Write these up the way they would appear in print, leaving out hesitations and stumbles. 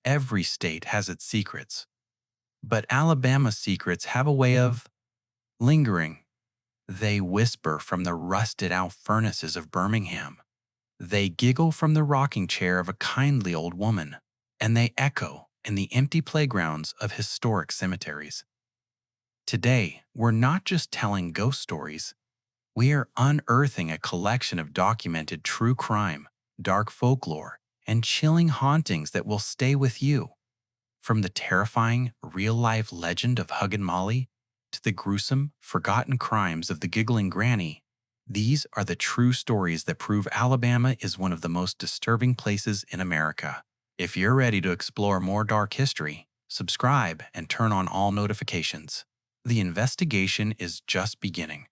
Every state has its secrets, but Alabama's secrets have a way of lingering. They whisper from the rusted-out furnaces of Birmingham. They giggle from the rocking chair of a kindly old woman, and they echo in the empty playgrounds of historic cemeteries. Today, we're not just telling ghost stories, we are unearthing a collection of documented true crime, dark folklore, and chilling hauntings that will stay with you. From the terrifying, real-life legend of Huggin Molly to the gruesome, forgotten crimes of the Giggling Granny, these are the true stories that prove Alabama is one of the most disturbing places in America. If you're ready to explore more dark history, subscribe and turn on all notifications. The investigation is just beginning.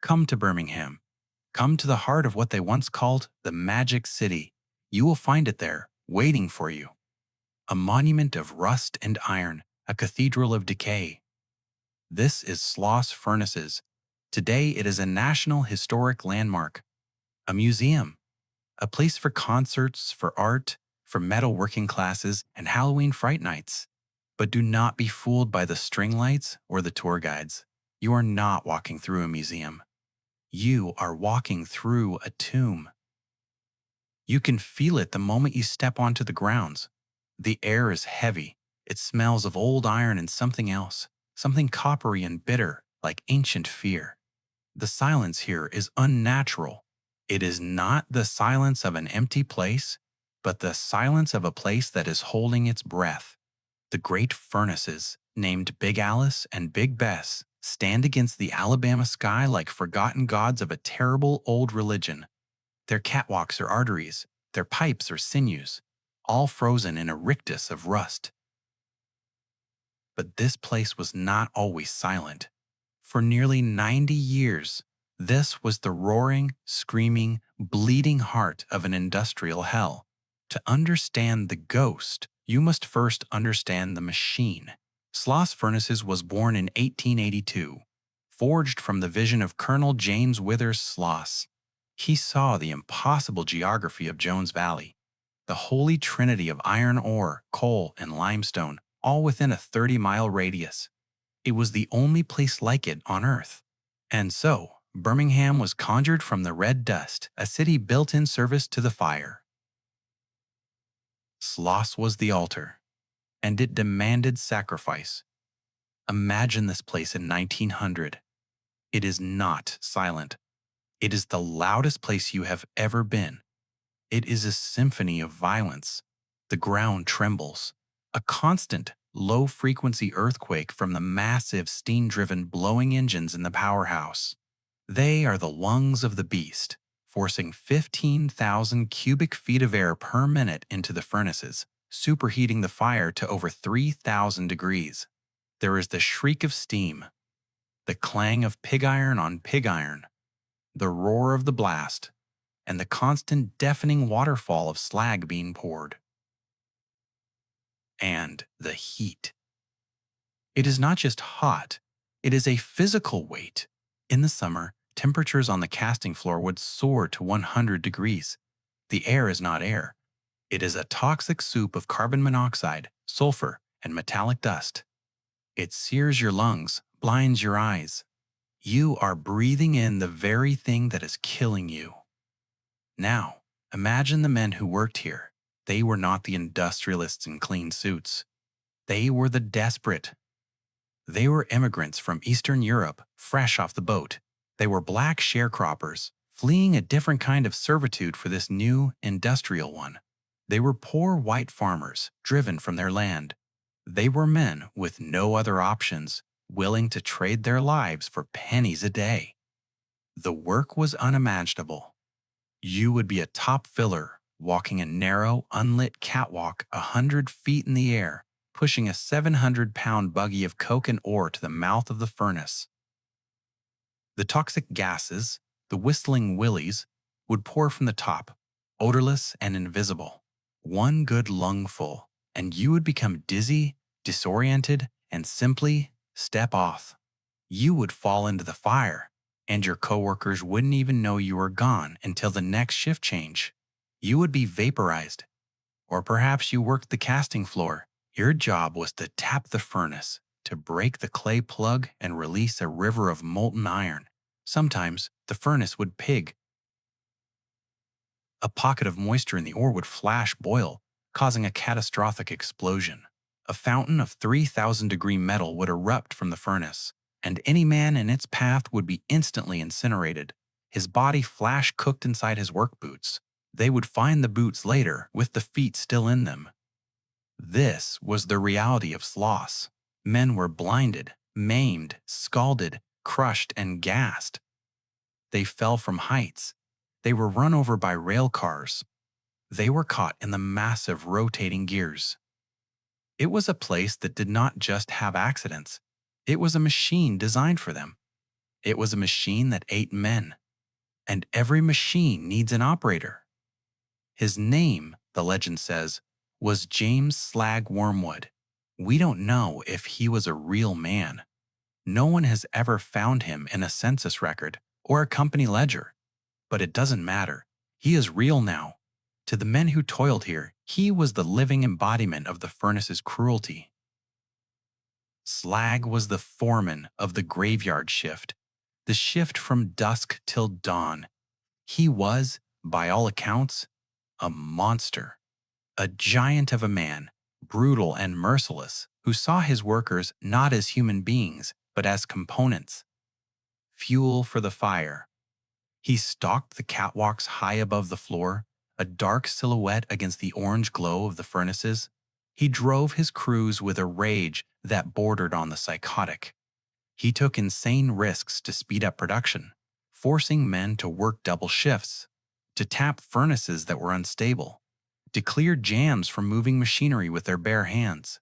Come to Birmingham. Come to the heart of what they once called the Magic City. You will find it there, waiting for you. A monument of rust and iron, a cathedral of decay. This is Sloss Furnaces. Today it is a National Historic Landmark, a museum, a place for concerts, for art, for metalworking classes, and Halloween Fright Nights. But do not be fooled by the string lights or the tour guides. You are not walking through a museum. You are walking through a tomb. You can feel it the moment you step onto the grounds. The air is heavy. It smells of old iron and something else, something coppery and bitter, like ancient fear. The silence here is unnatural. It is not the silence of an empty place, but the silence of a place that is holding its breath. The great furnaces, named Big Alice and Big Bess, stand against the Alabama sky like forgotten gods of a terrible old religion. Their catwalks are arteries, their pipes are sinews, all frozen in a rictus of rust. But this place was not always silent. For nearly 90 years, this was the roaring, screaming, bleeding heart of an industrial hell. To understand the ghost, you must first understand the machine. Sloss Furnaces was born in 1882, forged from the vision of Colonel James Withers Sloss. He saw the impossible geography of Jones Valley, the holy trinity of iron ore, coal, and limestone, all within a 30-mile radius. It was the only place like it on Earth. And so, Birmingham was conjured from the red dust, a city built in service to the fire. Sloss was the altar, and it demanded sacrifice. Imagine this place in 1900. It is not silent. It is the loudest place you have ever been. It is a symphony of violence. The ground trembles. A constant, low-frequency earthquake from the massive steam-driven blowing engines in the powerhouse. They are the lungs of the beast, forcing 15,000 cubic feet of air per minute into the furnaces, superheating the fire to over 3,000 degrees. There is the shriek of steam, the clang of pig iron on pig iron, the roar of the blast, and the constant deafening waterfall of slag being poured. And the heat. It is not just hot, it is a physical weight. In the summer, temperatures on the casting floor would soar to 100 degrees. The air is not air. It is a toxic soup of carbon monoxide, sulfur, and metallic dust. It sears your lungs, blinds your eyes. You are breathing in the very thing that is killing you. Now, imagine the men who worked here. They were not the industrialists in clean suits. They were the desperate. They were immigrants from Eastern Europe, fresh off the boat. They were black sharecroppers, fleeing a different kind of servitude for this new, industrial one. They were poor white farmers, driven from their land. They were men with no other options, willing to trade their lives for pennies a day. The work was unimaginable. You would be a top filler, walking a narrow, unlit catwalk 100 feet in the air, pushing a 700-pound buggy of coke and ore to the mouth of the furnace. The toxic gases, the whistling willies, would pour from the top, odorless and invisible. One good lungful, and you would become dizzy, disoriented, and simply step off. You would fall into the fire. and your coworkers wouldn't even know you were gone until the next shift change. You would be vaporized. Or perhaps you worked the casting floor. Your job was to tap the furnace, to break the clay plug and release a river of molten iron. Sometimes the furnace would pig. A pocket of moisture in the ore would flash boil, causing a catastrophic explosion. A fountain of 3,000-degree metal would erupt from the furnace, and any man in its path would be instantly incinerated, his body flash-cooked inside his work boots. They would find the boots later with the feet still in them. This was the reality of Sloss. Men were blinded, maimed, scalded, crushed, and gassed. They fell from heights. They were run over by rail cars. They were caught in the massive rotating gears. It was a place that did not just have accidents. It was a machine designed for them. It was a machine that ate men. And every machine needs an operator. His name, the legend says, was James Slag Wormwood. We don't know if he was a real man. No one has ever found him in a census record or a company ledger. But it doesn't matter. He is real now. To the men who toiled here, he was the living embodiment of the furnace's cruelty. Slag was the foreman of the graveyard shift, the shift from dusk till dawn. He was, by all accounts, a monster, a giant of a man, brutal and merciless, who saw his workers not as human beings, but as components, fuel for the fire. He stalked the catwalks high above the floor, a dark silhouette against the orange glow of the furnaces. He drove his crews with a rage that bordered on the psychotic. He took insane risks to speed up production, forcing men to work double shifts, to tap furnaces that were unstable, to clear jams from moving machinery with their bare hands.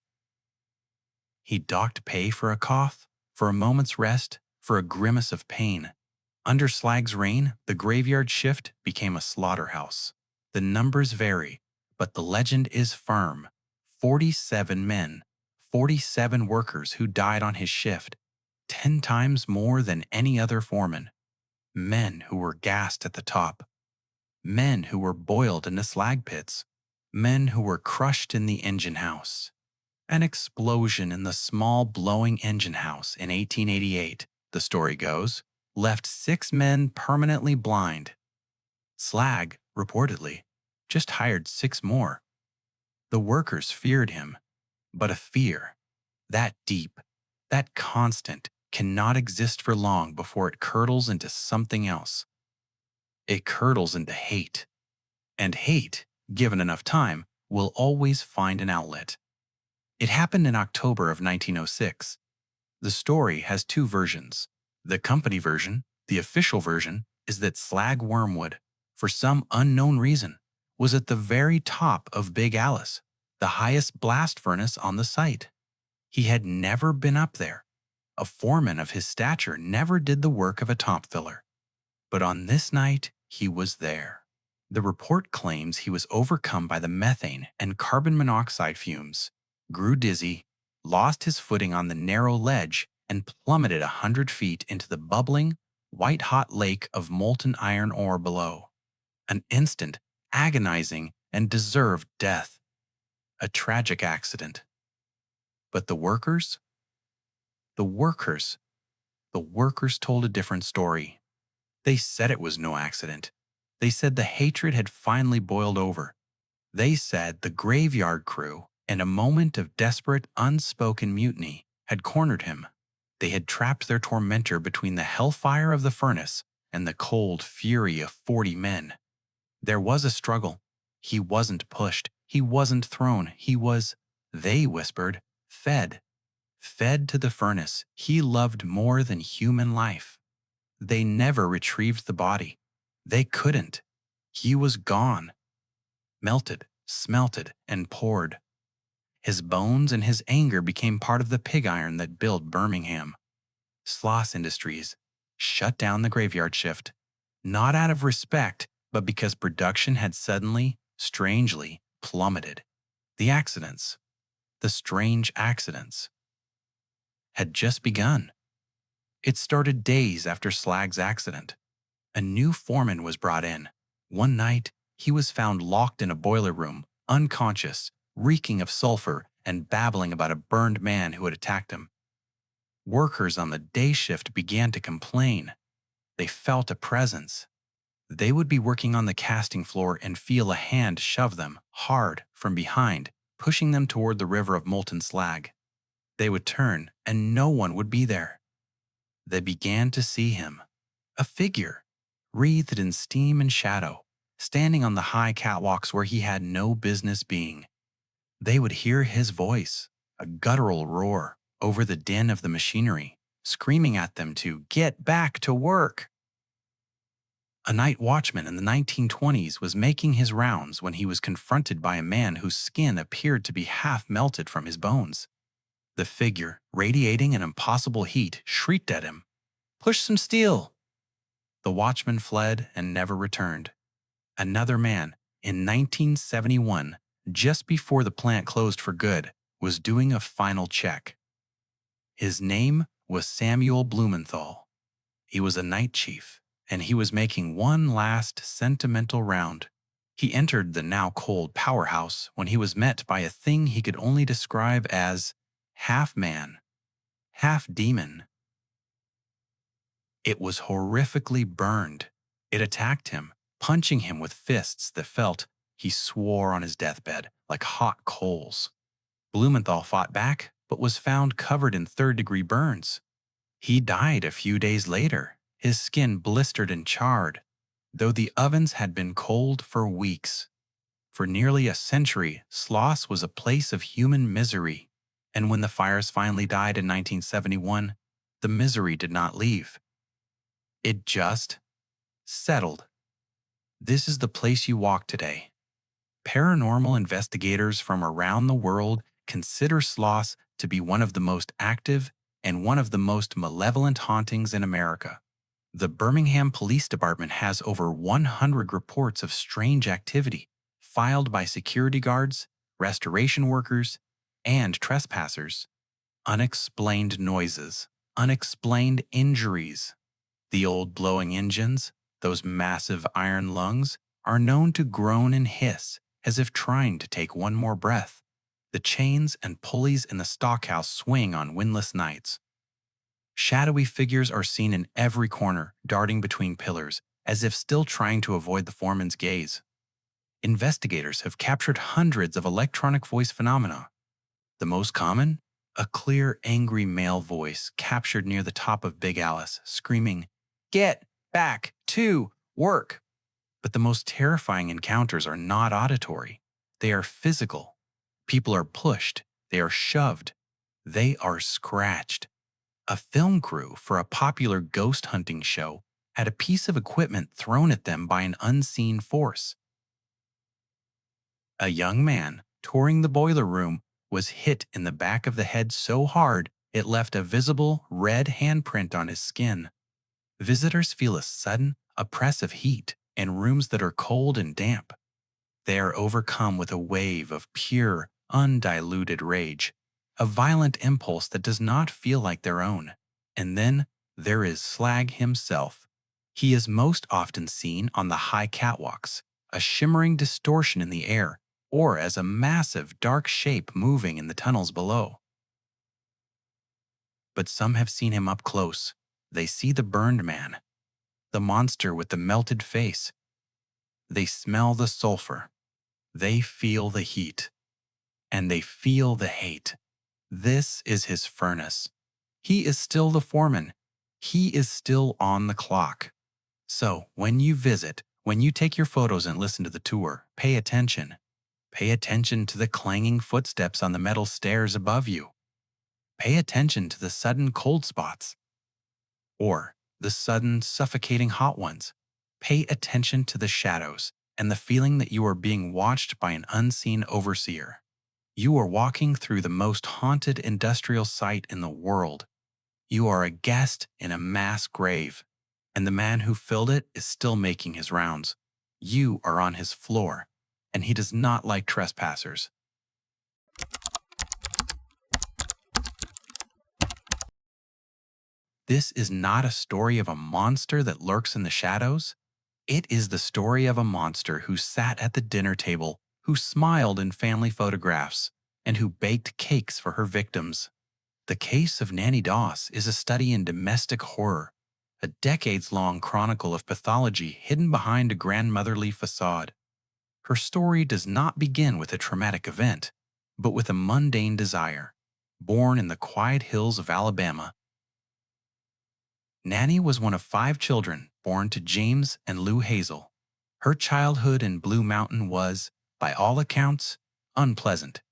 He docked pay for a cough, for a moment's rest, for a grimace of pain. Under Slag's reign, the graveyard shift became a slaughterhouse. The numbers vary, but the legend is firm. 47 men, 47 workers who died on his shift, 10 times more than any other foreman. Men who were gassed at the top. Men who were boiled in the slag pits. Men who were crushed in the engine house. An explosion in the small blowing engine house in 1888, the story goes, left 6 men permanently blind. Slag, reportedly, just hired 6 more. The workers feared him, but a fear, that deep, that constant, cannot exist for long before it curdles into something else. It curdles into hate. And hate, given enough time, will always find an outlet. It happened in October of 1906. The story has 2 versions. The company version, the official version, is that Slag Wormwood, for some unknown reason, was at the very top of Big Alice, the highest blast furnace on the site. He had never been up there. A foreman of his stature never did the work of a top filler. But on this night, he was there. The report claims he was overcome by the methane and carbon monoxide fumes, grew dizzy, lost his footing on the narrow ledge, and plummeted 100 feet into the bubbling, white-hot lake of molten iron ore below. An instant, agonizing, and deserved death. A tragic accident. But the workers? The workers told a different story. They said it was no accident. They said the hatred had finally boiled over. They said the graveyard crew, in a moment of desperate, unspoken mutiny, had cornered him. They had trapped their tormentor between the hellfire of the furnace and the cold fury of 40 men. There was a struggle. He wasn't pushed. He wasn't thrown. He was, they whispered, fed. Fed to the furnace he loved more than human life. They never retrieved the body. They couldn't. He was gone. Melted, smelted, and poured. His bones and his anger became part of the pig iron that built Birmingham. Sloss Industries shut down the graveyard shift, not out of respect, but because production had suddenly, strangely, plummeted. The accidents, the strange accidents, had just begun. It started days after Slag's accident. A new foreman was brought in. One night, he was found locked in a boiler room, unconscious, reeking of sulfur, and babbling about a burned man who had attacked him. Workers on the day shift began to complain. They felt a presence. They would be working on the casting floor and feel a hand shove them hard from behind, pushing them toward the river of molten slag. They would turn, and no one would be there. They began to see him, a figure, wreathed in steam and shadow, standing on the high catwalks where he had no business being. They would hear his voice, a guttural roar, over the din of the machinery, screaming at them to get back to work. A night watchman in the 1920s was making his rounds when he was confronted by a man whose skin appeared to be half melted from his bones. The figure, radiating an impossible heat, shrieked at him, "Push some steel!" The watchman fled and never returned. Another man, in 1971, just before the plant closed for good, was doing a final check. His name was Samuel Blumenthal. He was a night chief, and he was making one last sentimental round. He entered the now cold powerhouse when he was met by a thing he could only describe as half man, half demon. It was horrifically burned. It attacked him, punching him with fists that felt, he swore on his deathbed, like hot coals. Blumenthal fought back, but was found covered in third-degree burns. He died a few days later, his skin blistered and charred, though the ovens had been cold for weeks. For nearly a century, Sloss was a place of human misery, and when the fires finally died in 1971, the misery did not leave. It just settled. This is the place you walk today. Paranormal investigators from around the world consider Sloss to be one of the most active and one of the most malevolent hauntings in America. The Birmingham Police Department has over 100 reports of strange activity filed by security guards, restoration workers, and trespassers. Unexplained noises, unexplained injuries. The old blowing engines, those massive iron lungs, are known to groan and hiss as if trying to take one more breath. The chains and pulleys in the stockhouse swing on windless nights. Shadowy figures are seen in every corner, darting between pillars, as if still trying to avoid the foreman's gaze. Investigators have captured hundreds of electronic voice phenomena. The most common? A clear, angry male voice captured near the top of Big Alice, screaming, "Get back to work!" But the most terrifying encounters are not auditory. They are physical. People are pushed. They are shoved. They are scratched. A film crew for a popular ghost hunting show had a piece of equipment thrown at them by an unseen force. A young man, touring the boiler room, was hit in the back of the head so hard it left a visible red handprint on his skin. Visitors feel a sudden, oppressive heat in rooms that are cold and damp. They are overcome with a wave of pure, undiluted rage, a violent impulse that does not feel like their own. And then there is Slag himself. He is most often seen on the high catwalks, a shimmering distortion in the air, or as a massive, dark shape moving in the tunnels below. But some have seen him up close. They see the burned man, the monster with the melted face. They smell the sulfur. They feel the heat. And they feel the hate. This is his furnace. He is still the foreman. He is still on the clock. So, when you visit, when you take your photos and listen to the tour, pay attention. Pay attention to the clanging footsteps on the metal stairs above you. Pay attention to the sudden cold spots, or the sudden suffocating hot ones. Pay attention to the shadows and the feeling that you are being watched by an unseen overseer. You are walking through the most haunted industrial site in the world. You are a guest in a mass grave, and the man who filled it is still making his rounds. You are on his floor, and he does not like trespassers. This is not a story of a monster that lurks in the shadows. It is the story of a monster who sat at the dinner table, who smiled in family photographs, and who baked cakes for her victims. The case of Nannie Doss is a study in domestic horror, a decades-long chronicle of pathology hidden behind a grandmotherly facade. Her story does not begin with a traumatic event, but with a mundane desire. Born in the quiet hills of Alabama, Nannie was one of 5 children born to James and Lou Hazel. Her childhood in Blue Mountain was, by all accounts, unpleasant.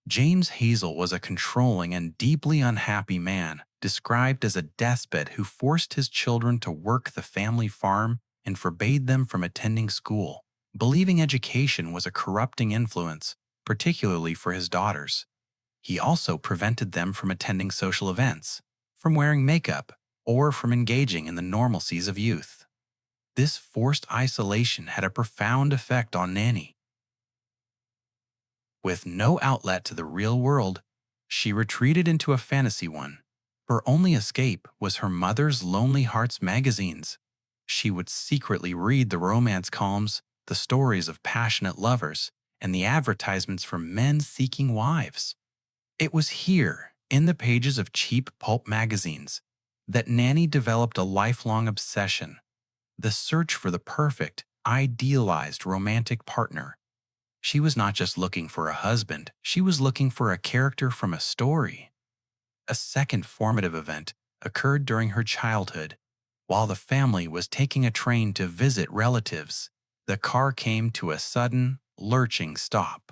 James Hazel was a controlling and deeply unhappy man, described as a despot who forced his children to work the family farm and forbade them from attending school, believing education was a corrupting influence, particularly for his daughters. He also prevented them from attending social events, from wearing makeup, or from engaging in the normalcies of youth. This forced isolation had a profound effect on Nannie. With no outlet to the real world, she retreated into a fantasy one. Her only escape was her mother's Lonely Hearts magazines. She would secretly read the romance columns, the stories of passionate lovers, and the advertisements for men seeking wives. It was here, in the pages of cheap pulp magazines, that Nannie developed a lifelong obsession, the search for the perfect, idealized romantic partner. She was not just looking for a husband, she was looking for a character from a story. A second formative event occurred during her childhood. While the family was taking a train to visit relatives, the car came to a sudden, lurching stop.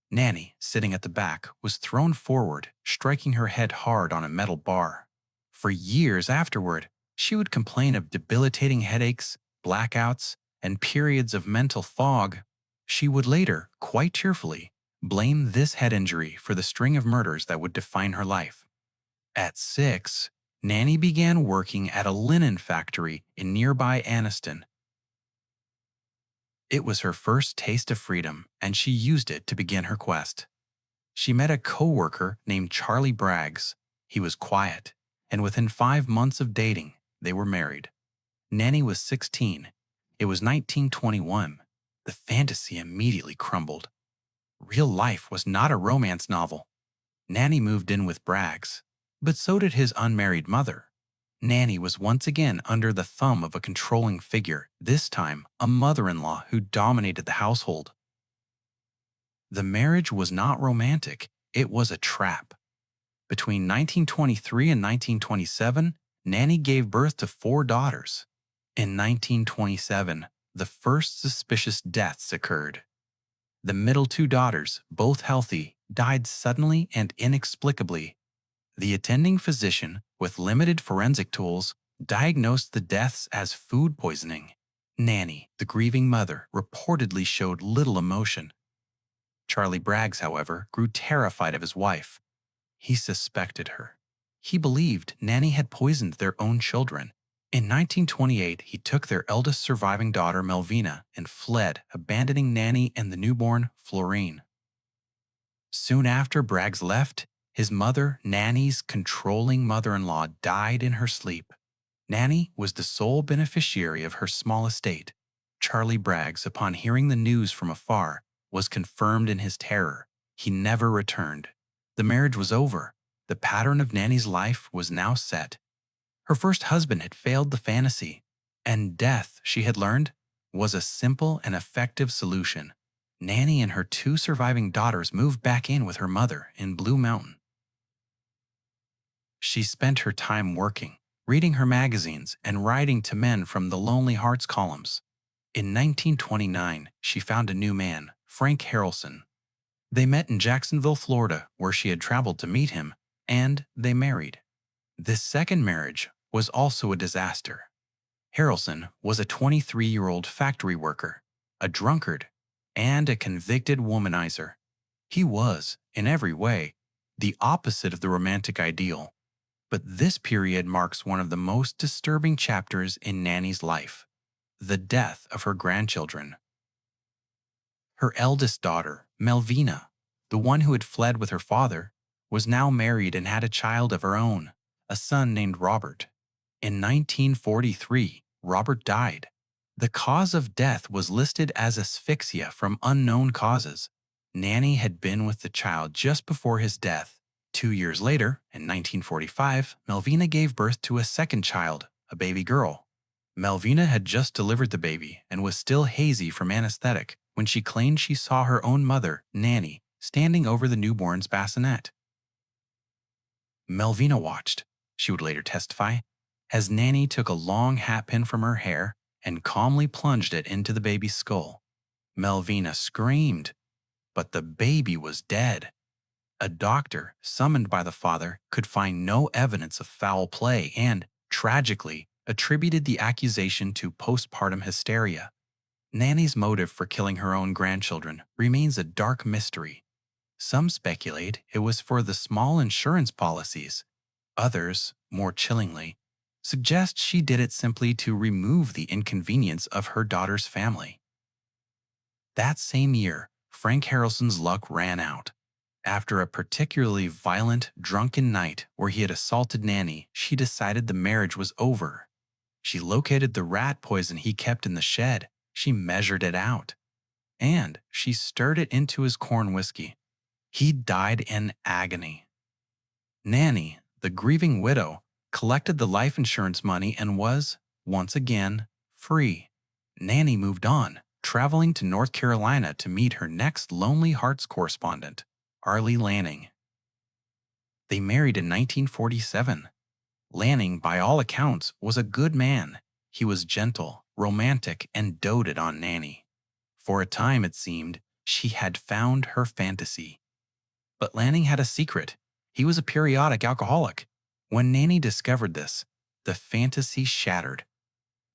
Nannie, sitting at the back, was thrown forward, striking her head hard on a metal bar. For years afterward, she would complain of debilitating headaches, blackouts, and periods of mental fog. She would later, quite cheerfully, blame this head injury for the string of murders that would define her life. At 6, Nannie began working at a linen factory in nearby Anniston. It was her first taste of freedom, and she used it to begin her quest. She met a co-worker named Charlie Braggs. He was quiet, and within 5 months of dating, they were married. Nannie was 16. It was 1921. The fantasy immediately crumbled. Real life was not a romance novel. Nannie moved in with Braggs, but so did his unmarried mother. Nannie was once again under the thumb of a controlling figure, this time a mother-in-law who dominated the household. The marriage was not romantic, it was a trap. Between 1923 and 1927, Nannie gave birth to 4 daughters. In 1927, the first suspicious deaths occurred. The middle 2 daughters, both healthy, died suddenly and inexplicably. The attending physician, with limited forensic tools, diagnosed the deaths as food poisoning. Nannie, the grieving mother, reportedly showed little emotion. Charlie Braggs, however, grew terrified of his wife. He suspected her. He believed Nannie had poisoned their own children. In 1928, he took their eldest surviving daughter, Melvina, and fled, abandoning Nannie and the newborn, Florine. Soon after Braggs left, his mother, Nannie's controlling mother-in-law, died in her sleep. Nannie was the sole beneficiary of her small estate. Charlie Braggs, upon hearing the news from afar, was confirmed in his terror. He never returned. The marriage was over. The pattern of Nannie's life was now set. Her first husband had failed the fantasy, and death, she had learned, was a simple and effective solution. Nannie and her 2 surviving daughters moved back in with her mother in Blue Mountain. She spent her time working, reading her magazines, and writing to men from the Lonely Hearts columns. In 1929, she found a new man, Frank Harrelson. They met in Jacksonville, Florida, where she had traveled to meet him, and they married. This second marriage was also a disaster. Harrelson was a 23-year-old factory worker, a drunkard, and a convicted womanizer. He was, in every way, the opposite of the romantic ideal. But this period marks one of the most disturbing chapters in Nannie's life, the death of her grandchildren. Her eldest daughter, Melvina, the one who had fled with her father, was now married and had a child of her own, a son named Robert. In 1943, Robert died. The cause of death was listed as asphyxia from unknown causes. Nannie had been with the child just before his death. 2 years later, in 1945, Melvina gave birth to a second child, a baby girl. Melvina had just delivered the baby and was still hazy from anesthetic when she claimed she saw her own mother, Nannie, standing over the newborn's bassinet. Melvina watched, she would later testify, as Nannie took a long hatpin from her hair and calmly plunged it into the baby's skull. Melvina screamed, but the baby was dead. A doctor, summoned by the father, could find no evidence of foul play and, tragically, attributed the accusation to postpartum hysteria. Nannie's motive for killing her own grandchildren remains a dark mystery. Some speculate it was for the small insurance policies. Others, more chillingly, suggest she did it simply to remove the inconvenience of her daughter's family. That same year, Frank Harrelson's luck ran out. After a particularly violent, drunken night where he had assaulted Nannie, she decided the marriage was over. She located the rat poison he kept in the shed, she measured it out, and she stirred it into his corn whiskey. He died in agony. Nannie, the grieving widow, collected the life insurance money and was, once again, free. Nannie moved on, traveling to North Carolina to meet her next Lonely Hearts correspondent, Arlie Lanning. They married in 1947. Lanning, by all accounts, was a good man. He was gentle, romantic, and doted on Nannie. For a time, it seemed, she had found her fantasy. But Lanning had a secret. He was a periodic alcoholic. When Nannie discovered this, the fantasy shattered.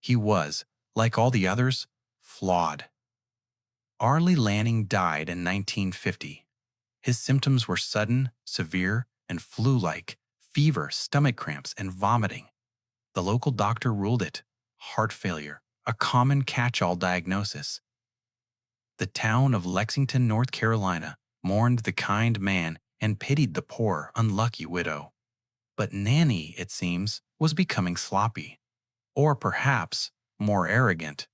He was, like all the others, flawed. Arlie Lanning died in 1950. His symptoms were sudden, severe, and flu-like: fever, stomach cramps, and vomiting. The local doctor ruled it heart failure, a common catch-all diagnosis. The town of Lexington, North Carolina, mourned the kind man and pitied the poor, unlucky widow. But Nannie, it seems, was becoming sloppy. Or perhaps more arrogant.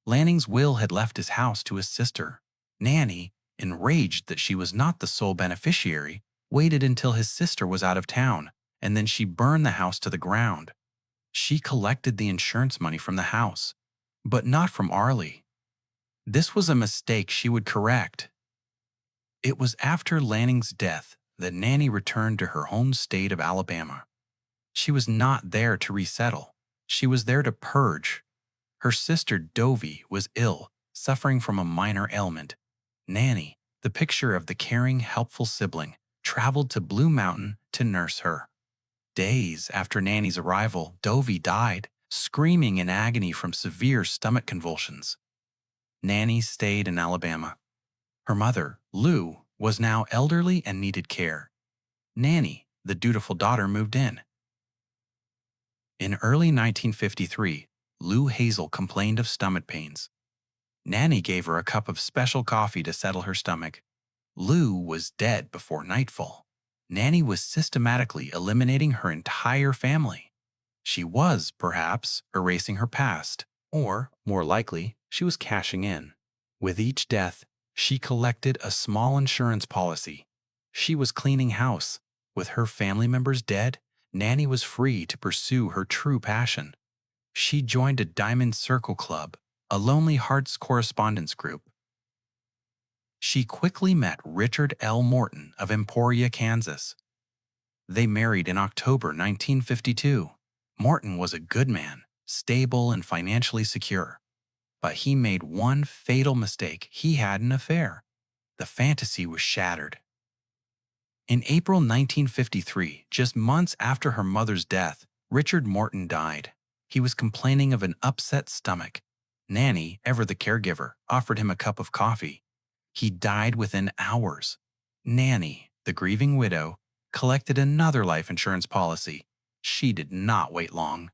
Lanning's will had left his house to his sister. Nannie, enraged that she was not the sole beneficiary, waited until his sister was out of town, and then she burned the house to the ground. She collected the insurance money from the house, but not from Arlie. This was a mistake she would correct. It was after Lanning's death that Nannie returned to her home state of Alabama. She was not there to resettle. She was there to purge. Her sister Dovie was ill, suffering from a minor ailment. Nannie, the picture of the caring, helpful sibling, traveled to Blue Mountain to nurse her. Days after Nannie's arrival, Dovie died, screaming in agony from severe stomach convulsions. Nannie stayed in Alabama. Her mother, Lou, was now elderly and needed care. Nannie, the dutiful daughter, moved in. In early 1953, Lou Hazel complained of stomach pains. Nannie gave her a cup of special coffee to settle her stomach. Lou was dead before nightfall. Nannie was systematically eliminating her entire family. She was, perhaps, erasing her past, or, more likely, she was cashing in. With each death, she collected a small insurance policy. She was cleaning house. With her family members dead, Nannie was free to pursue her true passion. She joined a Diamond Circle Club, a Lonely Hearts correspondence group. She quickly met Richard L. Morton of Emporia, Kansas. They married in October 1952. Morton was a good man, stable and financially secure. But he made one fatal mistake: he had an affair. The fantasy was shattered. In April 1953, just months after her mother's death, Richard Morton died. He was complaining of an upset stomach. Nannie, ever the caregiver, offered him a cup of coffee. He died within hours. Nannie, the grieving widow, collected another life insurance policy. She did not wait long.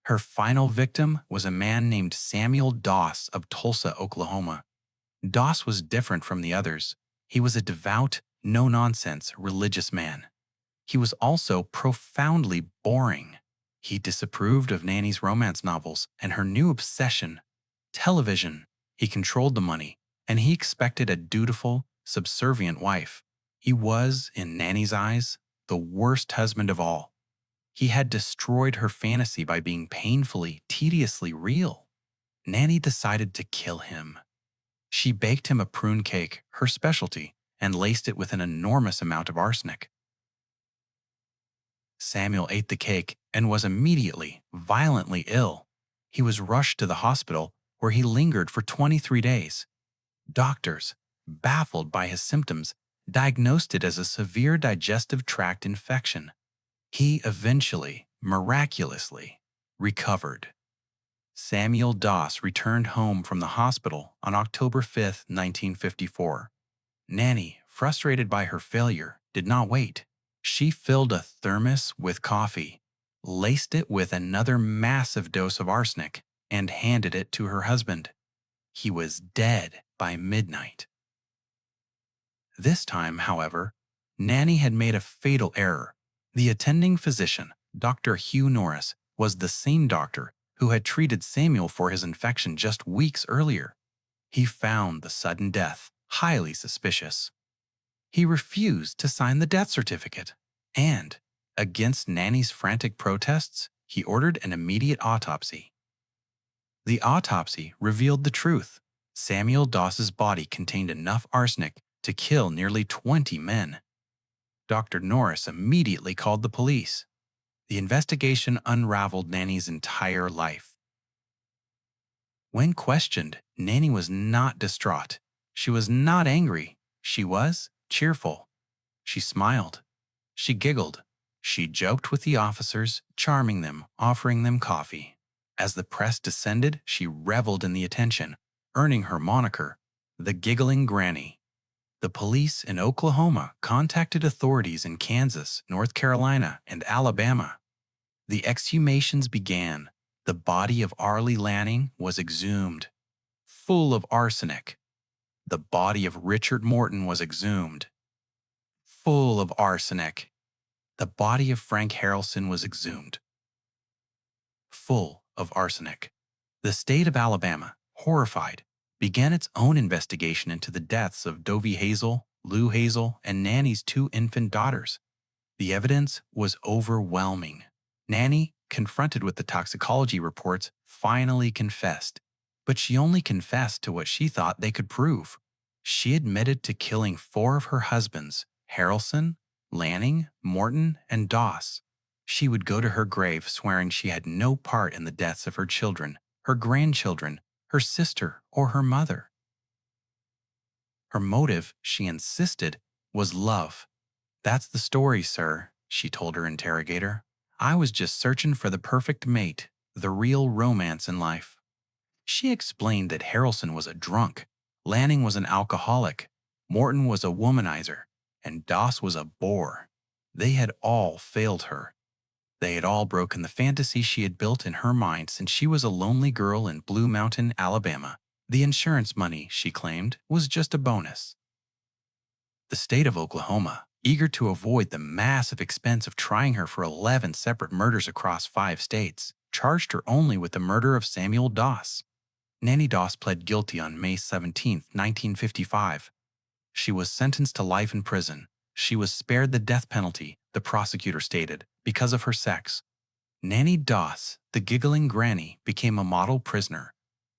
Her final victim was a man named Samuel Doss of Tulsa, Oklahoma. Doss was different from the others. He was a devout, no-nonsense religious man. He was also profoundly boring. He disapproved of Nannie's romance novels and her new obsession, television. He controlled the money, and he expected a dutiful, subservient wife. He was, in Nannie's eyes, the worst husband of all. He had destroyed her fantasy by being painfully, tediously real. Nannie decided to kill him. She baked him a prune cake, her specialty, and laced it with an enormous amount of arsenic. Samuel ate the cake and was immediately, violently ill. He was rushed to the hospital, where he lingered for 23 days. Doctors, baffled by his symptoms, diagnosed it as a severe digestive tract infection. He eventually, miraculously, recovered. Samuel Doss returned home from the hospital on October 5, 1954. Nannie, frustrated by her failure, did not wait. She filled a thermos with coffee, laced it with another massive dose of arsenic, and handed it to her husband. He was dead by midnight. This time, however, Nannie had made a fatal error. The attending physician, Dr. Hugh Norris, was the same doctor who had treated Samuel for his infection just weeks earlier. He found the sudden death highly suspicious. He refused to sign the death certificate, and, against Nannie's frantic protests, he ordered an immediate autopsy. The autopsy revealed the truth. Samuel Doss's body contained enough arsenic to kill nearly 20 men. Dr. Norris immediately called the police. The investigation unraveled Nannie's entire life. When questioned, Nannie was not distraught. She was not angry. She was cheerful. She smiled. She giggled. She joked with the officers, charming them, offering them coffee. As the press descended, she reveled in the attention, earning her moniker, the Giggling Granny. The police in Oklahoma contacted authorities in Kansas, North Carolina, and Alabama. The exhumations began. The body of Arlie Lanning was exhumed, full of arsenic. The body of Richard Morton was exhumed, full of arsenic. The body of Frank Harrelson was exhumed, full of arsenic. The state of Alabama, horrified, began its own investigation into the deaths of Dovie Hazel, Lou Hazel, and Nannie's 2 infant daughters. The evidence was overwhelming. Nannie, confronted with the toxicology reports, finally confessed. But she only confessed to what she thought they could prove. She admitted to killing 4 of her husbands, Harrelson, Lanning, Morton, and Doss. She would go to her grave swearing she had no part in the deaths of her children, her grandchildren, her sister, or her mother. Her motive, she insisted, was love. "That's the story, sir," she told her interrogator. "I was just searching for the perfect mate, the real romance in life." She explained that Harrelson was a drunk, Lanning was an alcoholic, Morton was a womanizer, and Doss was a bore. They had all failed her. They had all broken the fantasy she had built in her mind since she was a lonely girl in Blue Mountain, Alabama. The insurance money, she claimed, was just a bonus. The state of Oklahoma, eager to avoid the massive expense of trying her for 11 separate murders across 5 states, charged her only with the murder of Samuel Doss. Nannie Doss pled guilty on May 17, 1955. She was sentenced to life in prison. She was spared the death penalty, the prosecutor stated, because of her sex. Nannie Doss, the Giggling Granny, became a model prisoner.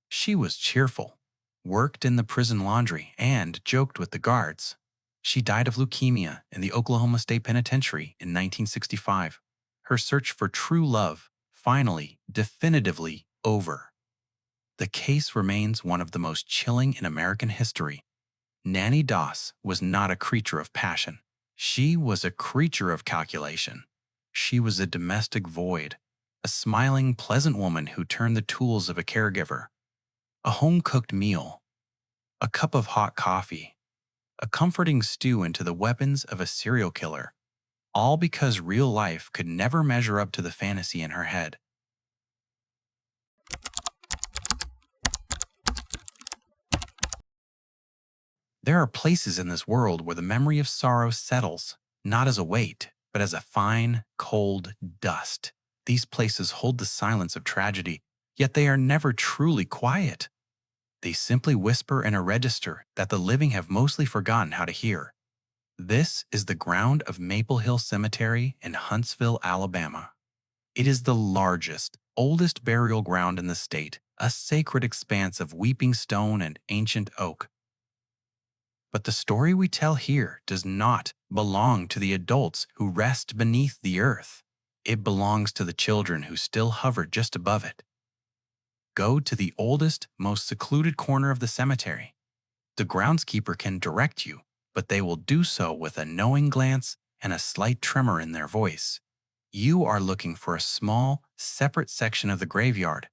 She was cheerful, worked in the prison laundry, and joked with the guards. She died of leukemia in the Oklahoma State Penitentiary in 1965. Her search for true love, finally, definitively over. The case remains one of the most chilling in American history. Nannie Doss was not a creature of passion. She was a creature of calculation. She was a domestic void, a smiling, pleasant woman who turned the tools of a caregiver, a home-cooked meal, a cup of hot coffee, a comforting stew into the weapons of a serial killer, all because real life could never measure up to the fantasy in her head. There are places in this world where the memory of sorrow settles, not as a weight, but as a fine, cold dust. These places hold the silence of tragedy, yet they are never truly quiet. They simply whisper in a register that the living have mostly forgotten how to hear. This is the ground of Maple Hill Cemetery in Huntsville, Alabama. It is the largest, oldest burial ground in the state, a sacred expanse of weeping stone and ancient oak. But the story we tell here does not belong to the adults who rest beneath the earth. It belongs to the children who still hover just above it. Go to the oldest, most secluded corner of the cemetery. The groundskeeper can direct you, but they will do so with a knowing glance and a slight tremor in their voice. You are looking for a small, separate section of the graveyard,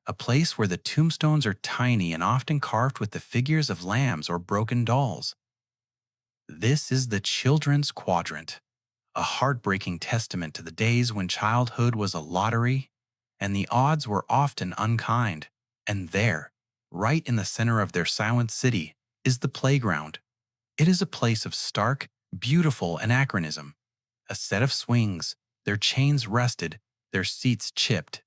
a place where the tombstones are tiny and often carved with the figures of lambs or broken dolls. This is the children's quadrant, a heartbreaking testament to the days when childhood was a lottery and the odds were often unkind. And there, right in the center of their silent city, is the playground. It is a place of stark, beautiful anachronism. A set of swings, their chains rusted, their seats chipped.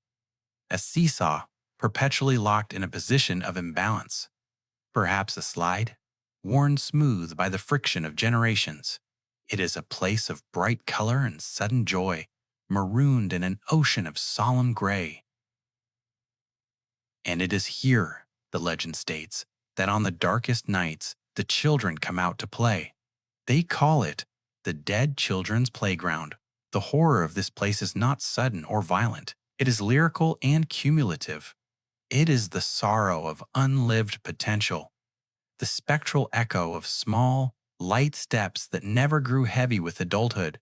A seesaw, perpetually locked in a position of imbalance. Perhaps a slide, worn smooth by the friction of generations. It is a place of bright color and sudden joy, marooned in an ocean of solemn gray. And it is here, the legend states, that on the darkest nights, the children come out to play. They call it the Dead Children's Playground. The horror of this place is not sudden or violent. It is lyrical and cumulative. It is the sorrow of unlived potential, the spectral echo of small, light steps that never grew heavy with adulthood.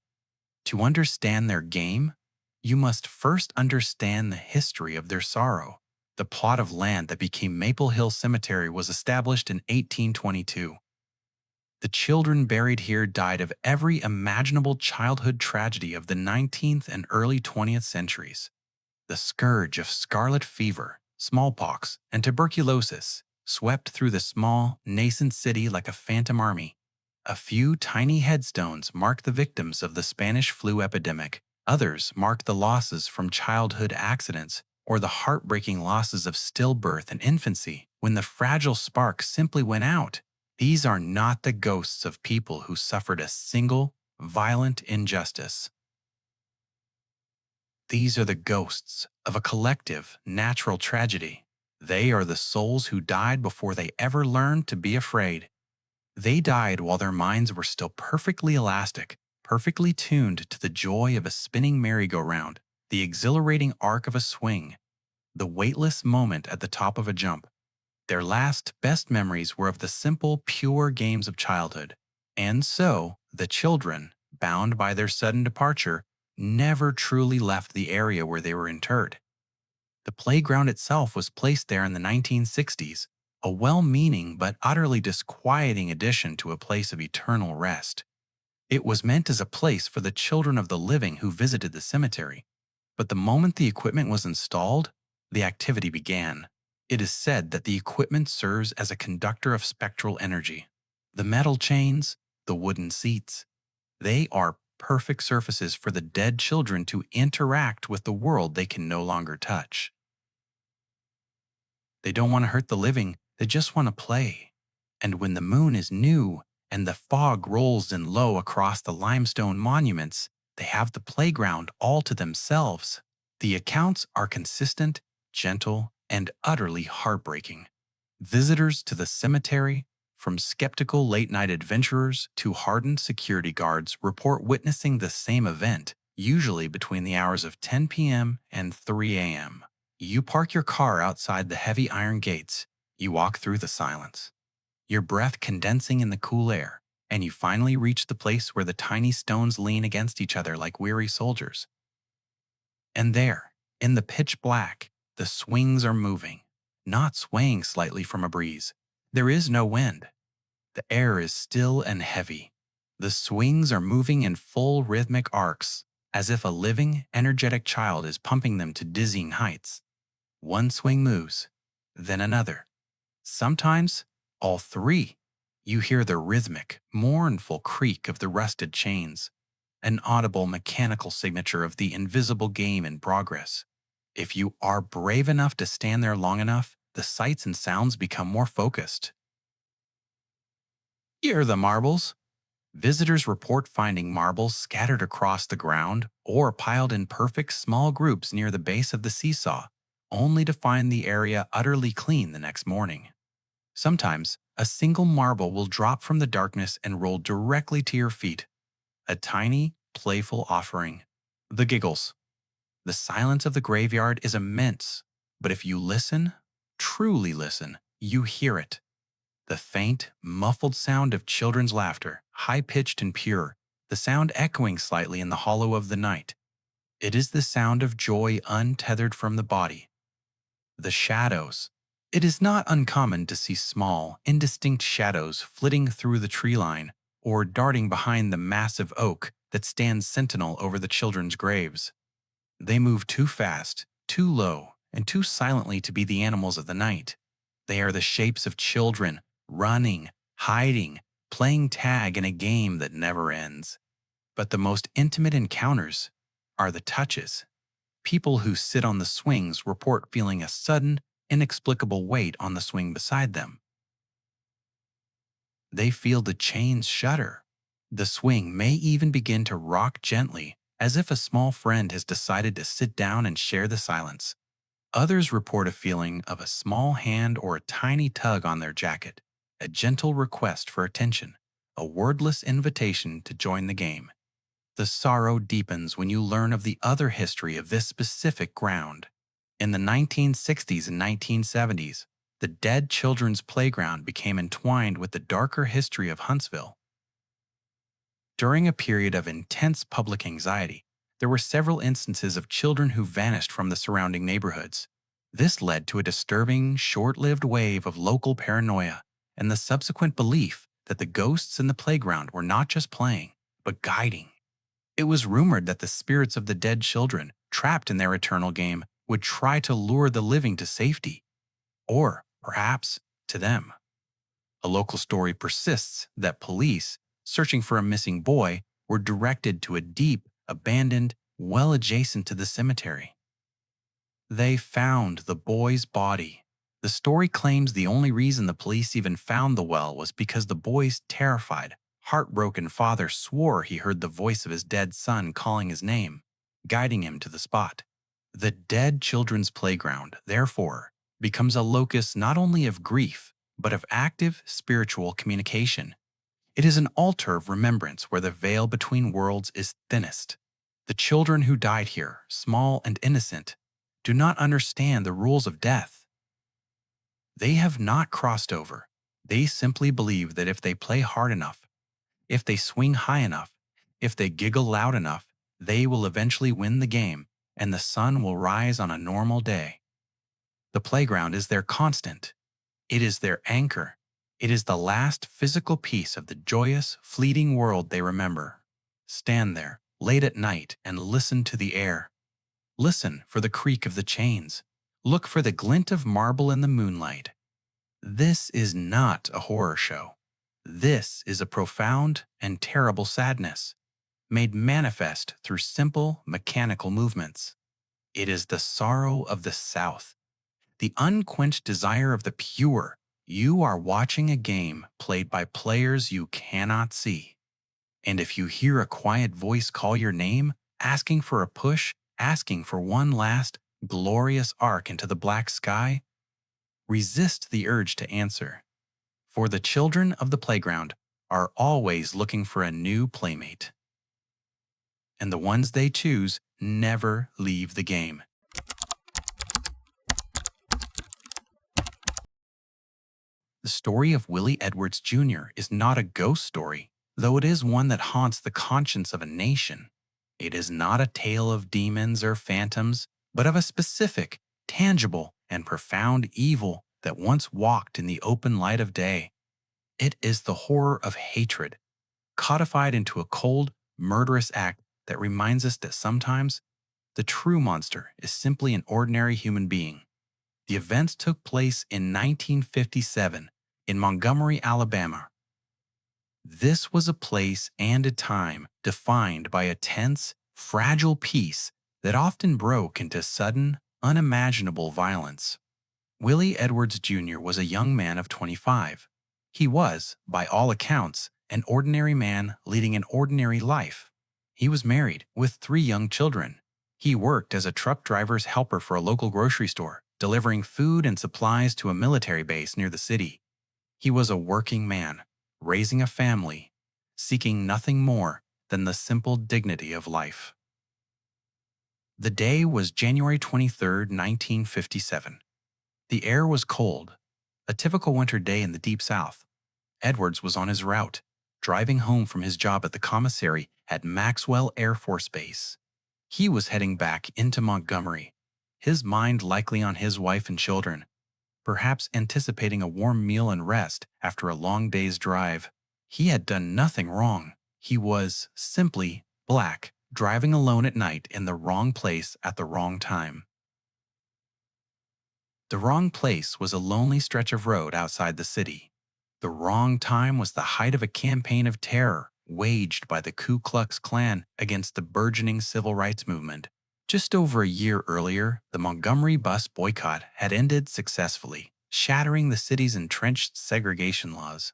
To understand their game, you must first understand the history of their sorrow. The plot of land that became Maple Hill Cemetery was established in 1822. The children buried here died of every imaginable childhood tragedy of the 19th and early 20th centuries. The scourge of scarlet fever, smallpox, and tuberculosis swept through the small, nascent city like a phantom army. A few tiny headstones mark the victims of the Spanish flu epidemic. Others mark the losses from childhood accidents or the heartbreaking losses of stillbirth and infancy when the fragile spark simply went out. These are not the ghosts of people who suffered a single, violent injustice. These are the ghosts of a collective, natural tragedy. They are the souls who died before they ever learned to be afraid. They died while their minds were still perfectly elastic, perfectly tuned to the joy of a spinning merry-go-round, the exhilarating arc of a swing, the weightless moment at the top of a jump. Their last, best memories were of the simple, pure games of childhood. And so, the children, bound by their sudden departure, never truly left the area where they were interred. The playground itself was placed there in the 1960s, a well-meaning but utterly disquieting addition to a place of eternal rest. It was meant as a place for the children of the living who visited the cemetery. But the moment the equipment was installed, the activity began. It is said that the equipment serves as a conductor of spectral energy. The metal chains, the wooden seats, they are perfect surfaces for the dead children to interact with the world they can no longer touch. They don't want to hurt the living, they just want to play. And when the moon is new and the fog rolls in low across the limestone monuments, they have the playground all to themselves. The accounts are consistent, gentle, and utterly heartbreaking. Visitors to the cemetery, from skeptical late-night adventurers to hardened security guards, report witnessing the same event, usually between the hours of 10 p.m. and 3 a.m. You park your car outside the heavy iron gates. You walk through the silence, your breath condensing in the cool air, and you finally reach the place where the tiny stones lean against each other like weary soldiers. And there, in the pitch black, the swings are moving, not swaying slightly from a breeze. There is no wind. The air is still and heavy. The swings are moving in full rhythmic arcs, as if a living, energetic child is pumping them to dizzying heights. One swing moves, then another. Sometimes, all three. You hear the rhythmic, mournful creak of the rusted chains, an audible mechanical signature of the invisible game in progress. If you are brave enough to stand there long enough, the sights and sounds become more focused. Here are the marbles. Visitors report finding marbles scattered across the ground or piled in perfect small groups near the base of the seesaw, only to find the area utterly clean the next morning. Sometimes, a single marble will drop from the darkness and roll directly to your feet, a tiny, playful offering. The giggles. The silence of the graveyard is immense, but if you listen, truly listen, you hear it. The faint, muffled sound of children's laughter, high-pitched and pure, the sound echoing slightly in the hollow of the night. It is the sound of joy untethered from the body. The shadows. It is not uncommon to see small, indistinct shadows flitting through the tree line or darting behind the massive oak that stands sentinel over the children's graves. They move too fast, too low, and too silently to be the animals of the night. They are the shapes of children, running, hiding, playing tag in a game that never ends. But the most intimate encounters are the touches. People who sit on the swings report feeling a sudden, inexplicable weight on the swing beside them. They feel the chains shudder. The swing may even begin to rock gently, as if a small friend has decided to sit down and share the silence. Others report a feeling of a small hand or a tiny tug on their jacket, a gentle request for attention, a wordless invitation to join the game. The sorrow deepens when you learn of the other history of this specific ground. In the 1960s and 1970s, the Dead Children's Playground became entwined with the darker history of Huntsville. During a period of intense public anxiety, there were several instances of children who vanished from the surrounding neighborhoods. This led to a disturbing, short-lived wave of local paranoia and the subsequent belief that the ghosts in the playground were not just playing, but guiding. It was rumored that the spirits of the dead children, trapped in their eternal game, would try to lure the living to safety, or perhaps to them. A local story persists that police, searching for a missing boy, were directed to a deep, abandoned well adjacent to the cemetery. They found the boy's body. The story claims the only reason the police even found the well was because the boy's terrified, heartbroken father swore he heard the voice of his dead son calling his name, guiding him to the spot. The Dead Children's Playground, therefore, becomes a locus not only of grief, but of active spiritual communication. It is an altar of remembrance where the veil between worlds is thinnest. The children who died here, small and innocent, do not understand the rules of death. They have not crossed over. They simply believe that if they play hard enough, if they swing high enough, if they giggle loud enough, they will eventually win the game and the sun will rise on a normal day. The playground is their constant. It is their anchor. It is the last physical piece of the joyous, fleeting world they remember. Stand there, late at night, and listen to the air. Listen for the creak of the chains. Look for the glint of marble in the moonlight. This is not a horror show. This is a profound and terrible sadness, made manifest through simple, mechanical movements. It is the sorrow of the South, the unquenched desire of the pure. You are watching a game played by players you cannot see. And if you hear a quiet voice call your name, asking for a push, asking for one last, glorious arc into the black sky, resist the urge to answer. For the children of the playground are always looking for a new playmate. And the ones they choose never leave the game. The story of Willie Edwards Jr. is not a ghost story, though it is one that haunts the conscience of a nation. It is not a tale of demons or phantoms, but of a specific, tangible, and profound evil that once walked in the open light of day. It is the horror of hatred, codified into a cold, murderous act that reminds us that sometimes the true monster is simply an ordinary human being. The events took place in 1957 in Montgomery, Alabama. This was a place and a time defined by a tense, fragile peace that often broke into sudden, unimaginable violence. Willie Edwards Jr. was a young man of 25. He was, by all accounts, an ordinary man leading an ordinary life. He was married with 3 young children. He worked as a truck driver's helper for a local grocery store, delivering food and supplies to a military base near the city. He was a working man, raising a family, seeking nothing more than the simple dignity of life. The day was January 23, 1957. The air was cold, a typical winter day in the Deep South. Edwards was on his route, driving home from his job at the commissary at Maxwell Air Force Base. He was heading back into Montgomery, his mind likely on his wife and children, perhaps anticipating a warm meal and rest after a long day's drive. He had done nothing wrong. He was simply black, driving alone at night in the wrong place at the wrong time. The wrong place was a lonely stretch of road outside the city. The wrong time was the height of a campaign of terror waged by the Ku Klux Klan against the burgeoning civil rights movement. Just over a year earlier, the Montgomery bus boycott had ended successfully, shattering the city's entrenched segregation laws.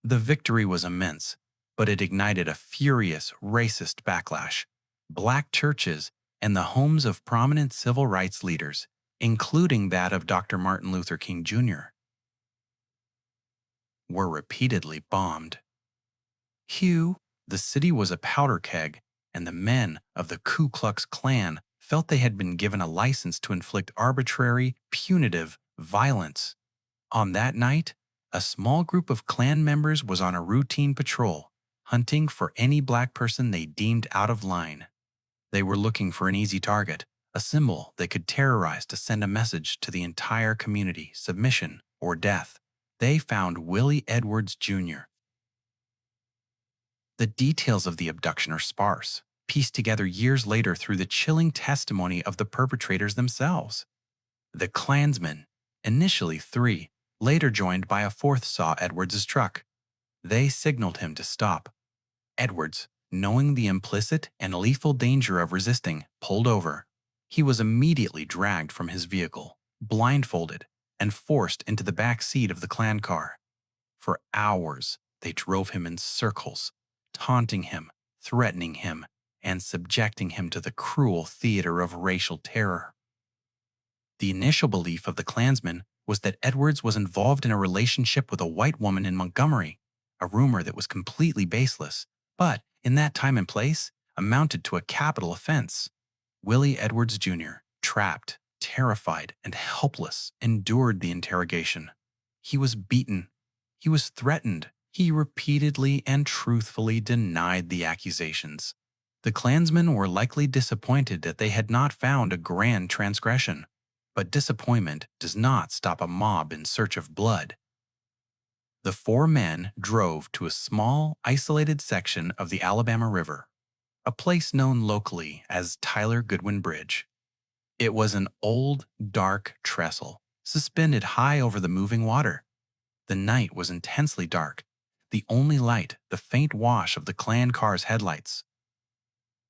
The victory was immense, but it ignited a furious, racist backlash. Black churches and the homes of prominent civil rights leaders, including that of Dr. Martin Luther King Jr., were repeatedly bombed. The city was a powder keg, and the men of the Ku Klux Klan felt they had been given a license to inflict arbitrary, punitive violence. On that night, a small group of Klan members was on a routine patrol, hunting for any black person they deemed out of line. They were looking for an easy target, a symbol they could terrorize to send a message to the entire community: submission or death. They found Willie Edwards Jr. The details of the abduction are sparse, pieced together years later through the chilling testimony of the perpetrators themselves. The Klansmen, initially 3, later joined by a 4th, saw Edwards' truck. They signaled him to stop. Edwards, knowing the implicit and lethal danger of resisting, pulled over. He was immediately dragged from his vehicle, blindfolded, and forced into the back seat of the Klan car. For hours, they drove him in circles, taunting him, threatening him, and subjecting him to the cruel theater of racial terror. The initial belief of the Klansmen was that Edwards was involved in a relationship with a white woman in Montgomery, a rumor that was completely baseless, but, in that time and place, amounted to a capital offense. Willie Edwards Jr., trapped, terrified, and helpless, endured the interrogation. He was beaten. He was threatened. He repeatedly and truthfully denied the accusations. The Klansmen were likely disappointed that they had not found a grand transgression, but disappointment does not stop a mob in search of blood. The 4 men drove to a small, isolated section of the Alabama River, a place known locally as Tyler Goodwin Bridge. It was an old, dark trestle, suspended high over the moving water. The night was intensely dark, the only light the faint wash of the Klan car's headlights.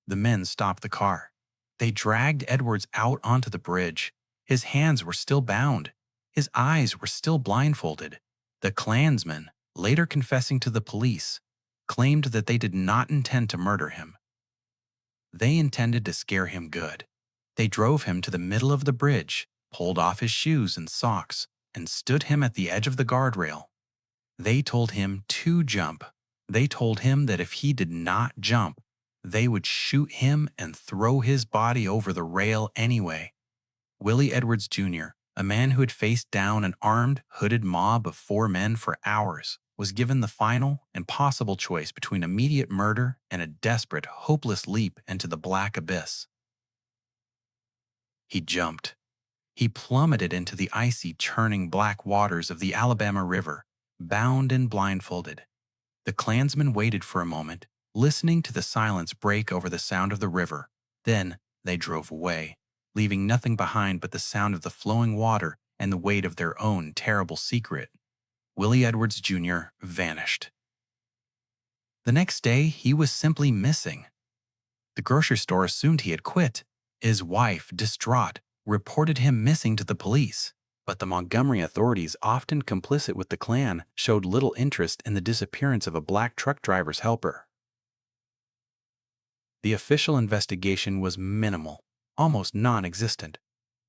The men stopped the car. They dragged Edwards out onto the bridge. His hands were still bound. His eyes were still blindfolded. The Klansmen, later confessing to the police, claimed that they did not intend to murder him. They intended to scare him good. They drove him to the middle of the bridge, pulled off his shoes and socks, and stood him at the edge of the guardrail. They told him to jump. They told him that if he did not jump, they would shoot him and throw his body over the rail anyway. Willie Edwards Jr., a man who had faced down an armed, hooded mob of 4 men for hours, was given the final, impossible choice between immediate murder and a desperate, hopeless leap into the black abyss. He jumped. He plummeted into the icy, churning black waters of the Alabama River, bound and blindfolded. The Klansmen waited for a moment, listening to the silence break over the sound of the river. Then they drove away, leaving nothing behind but the sound of the flowing water and the weight of their own terrible secret. Willie Edwards Jr. vanished. The next day, he was simply missing. The grocery store assumed he had quit. His wife, distraught, reported him missing to the police. But the Montgomery authorities, often complicit with the Klan, showed little interest in the disappearance of a black truck driver's helper. The official investigation was minimal, almost non-existent.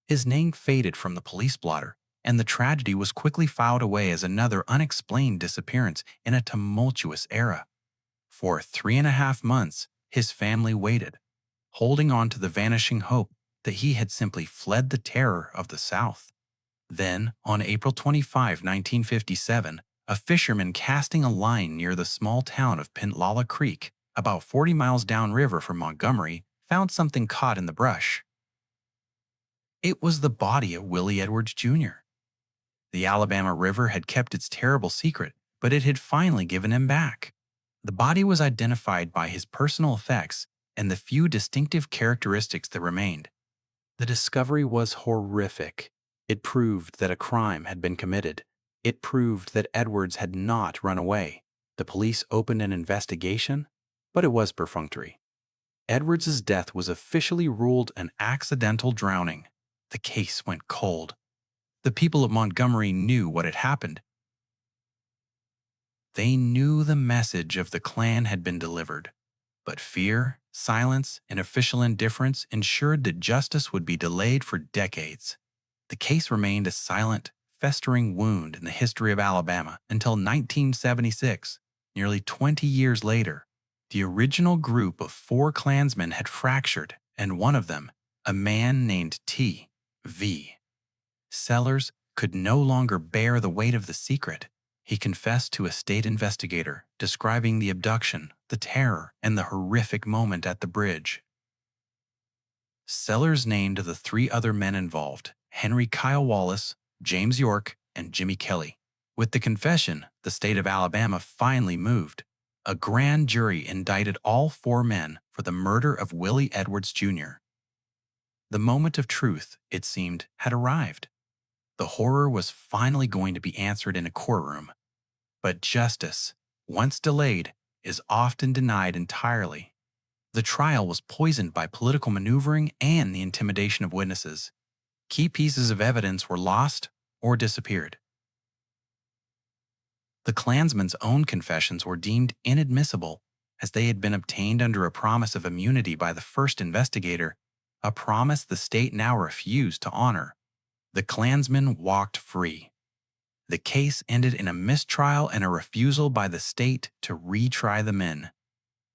His name faded from the police blotter, and the tragedy was quickly filed away as another unexplained disappearance in a tumultuous era. For 3.5 months, his family waited, holding on to the vanishing hope that he had simply fled the terror of the South. Then, on April 25, 1957, a fisherman casting a line near the small town of Pintlala Creek, about 40 miles downriver from Montgomery, found something caught in the brush. It was the body of Willie Edwards Jr. The Alabama River had kept its terrible secret, but it had finally given him back. The body was identified by his personal effects and the few distinctive characteristics that remained. The discovery was horrific. It proved that a crime had been committed. It proved that Edwards had not run away. The police opened an investigation, but it was perfunctory. Edwards's death was officially ruled an accidental drowning. The case went cold. The people of Montgomery knew what had happened. They knew the message of the Klan had been delivered. But fear, silence, and official indifference ensured that justice would be delayed for decades. The case remained a silent, festering wound in the history of Alabama until 1976, nearly 20 years later. The original group of 4 Klansmen had fractured, and one of them, a man named T.V. Sellers, could no longer bear the weight of the secret. He confessed to a state investigator, describing the abduction, the terror, and the horrific moment at the bridge. Sellers named the 3 other men involved: Henry Kyle Wallace, James York, and Jimmy Kelly. With the confession, the state of Alabama finally moved. A grand jury indicted all 4 men for the murder of Willie Edwards Jr. The moment of truth, it seemed, had arrived. The horror was finally going to be answered in a courtroom. But justice, once delayed, is often denied entirely. The trial was poisoned by political maneuvering and the intimidation of witnesses. Key pieces of evidence were lost or disappeared. The Klansmen's own confessions were deemed inadmissible, as they had been obtained under a promise of immunity by the first investigator, a promise the state now refused to honor. The Klansmen walked free. The case ended in a mistrial and a refusal by the state to retry the men.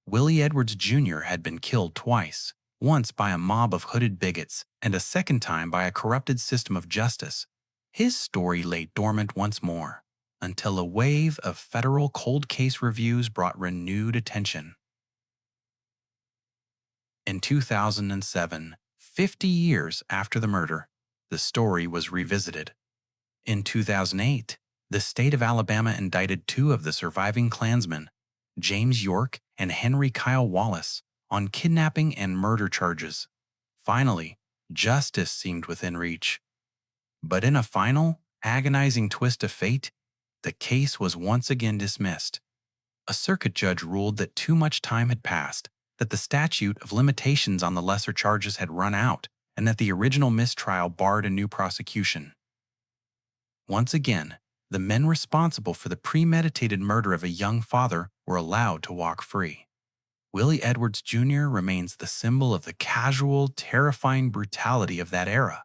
Willie Edwards Jr. had been killed twice, once by a mob of hooded bigots and a second time by a corrupted system of justice. His story lay dormant once more, until a wave of federal cold case reviews brought renewed attention. In 2007, 50 years after the murder, the story was revisited. In 2008, the state of Alabama indicted 2 of the surviving Klansmen, James York and Henry Kyle Wallace, on kidnapping and murder charges. Finally, justice seemed within reach. But in a final, agonizing twist of fate, the case was once again dismissed. A circuit judge ruled that too much time had passed, that the statute of limitations on the lesser charges had run out, and that the original mistrial barred a new prosecution. Once again, the men responsible for the premeditated murder of a young father were allowed to walk free. Willie Edwards Jr. remains the symbol of the casual, terrifying brutality of that era.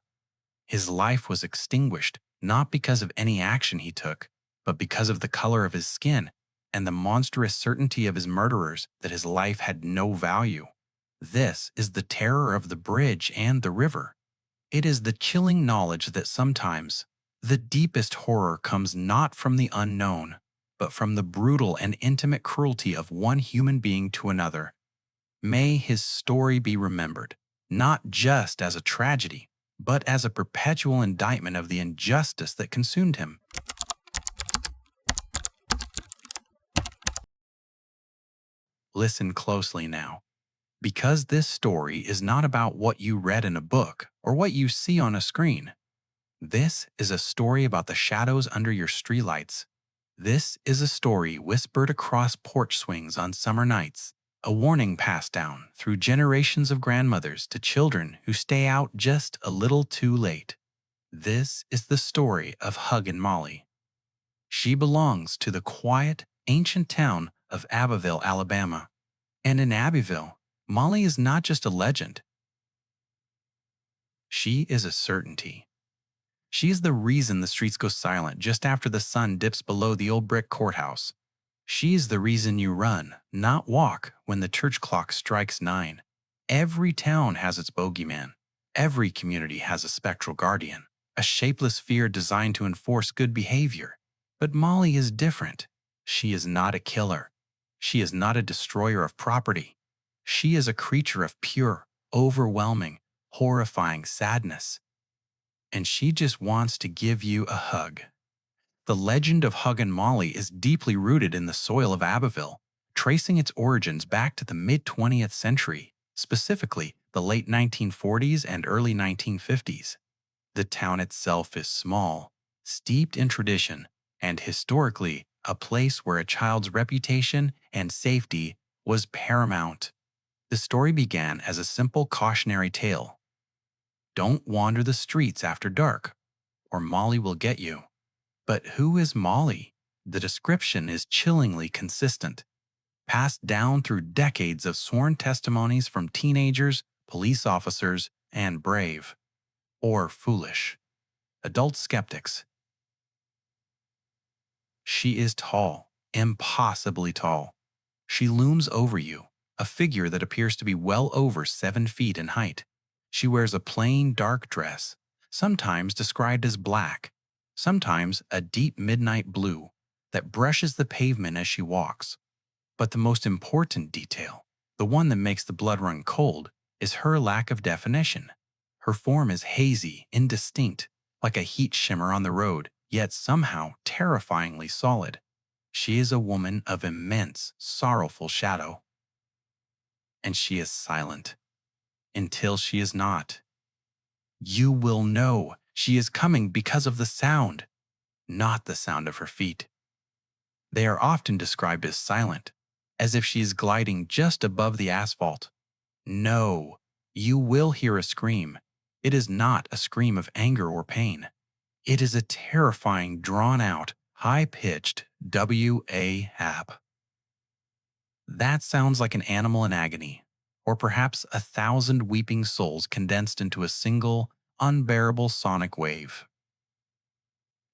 His life was extinguished not because of any action he took, but because of the color of his skin and the monstrous certainty of his murderers that his life had no value. This is the terror of the bridge and the river. It is the chilling knowledge that sometimes the deepest horror comes not from the unknown, but from the brutal and intimate cruelty of one human being to another. May his story be remembered, not just as a tragedy, but as a perpetual indictment of the injustice that consumed him. Listen closely now, because this story is not about what you read in a book or what you see on a screen. This is a story about the shadows under your streetlights. This is a story whispered across porch swings on summer nights, a warning passed down through generations of grandmothers to children who stay out just a little too late. This is the story of Huggin Molly. She belongs to the quiet, ancient town of Abbeville, Alabama. And in Abbeville, Molly is not just a legend, she is a certainty. She is the reason the streets go silent just after the sun dips below the old brick courthouse. She is the reason you run, not walk, when the church clock strikes 9. Every town has its bogeyman. Every community has a spectral guardian, a shapeless fear designed to enforce good behavior. But Molly is different. She is not a killer. She is not a destroyer of property. She is a creature of pure, overwhelming, horrifying sadness. And she just wants to give you a hug. The legend of Huggin Molly is deeply rooted in the soil of Abbeville, tracing its origins back to the mid-20th century, specifically the late 1940s and early 1950s. The town itself is small, steeped in tradition, and historically a place where a child's reputation and safety was paramount. The story began as a simple cautionary tale. Don't wander the streets after dark, or Molly will get you. But who is Molly? The description is chillingly consistent, passed down through decades of sworn testimonies from teenagers, police officers, and brave, or foolish, adult skeptics. She is tall, impossibly tall. She looms over you, a figure that appears to be well over 7 feet in height. She wears a plain, dark dress, sometimes described as black, sometimes a deep midnight blue, that brushes the pavement as she walks. But the most important detail, the one that makes the blood run cold, is her lack of definition. Her form is hazy, indistinct, like a heat shimmer on the road, yet somehow terrifyingly solid. She is a woman of immense, sorrowful shadow. And she is silent. Until she is not. You will know she is coming because of the sound, not the sound of her feet. They are often described as silent, as if she is gliding just above the asphalt. No, you will hear a scream. It is not a scream of anger or pain. It is a terrifying, drawn-out, high-pitched W-A-hap. That sounds like an animal in agony, or perhaps 1,000 weeping souls condensed into a single, unbearable sonic wave.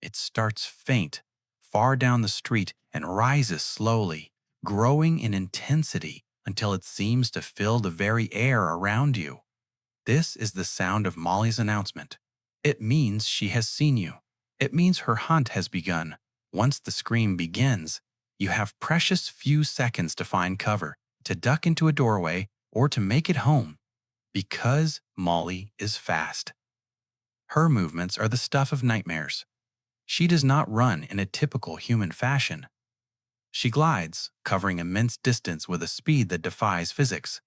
It starts faint, far down the street, and rises slowly, growing in intensity until it seems to fill the very air around you. This is the sound of Molly's announcement. It means she has seen you. It means her hunt has begun. Once the scream begins, you have precious few seconds to find cover, to duck into a doorway, or to make it home, because Molly is fast. Her movements are the stuff of nightmares. She does not run in a typical human fashion. She glides, covering immense distance with a speed that defies physics.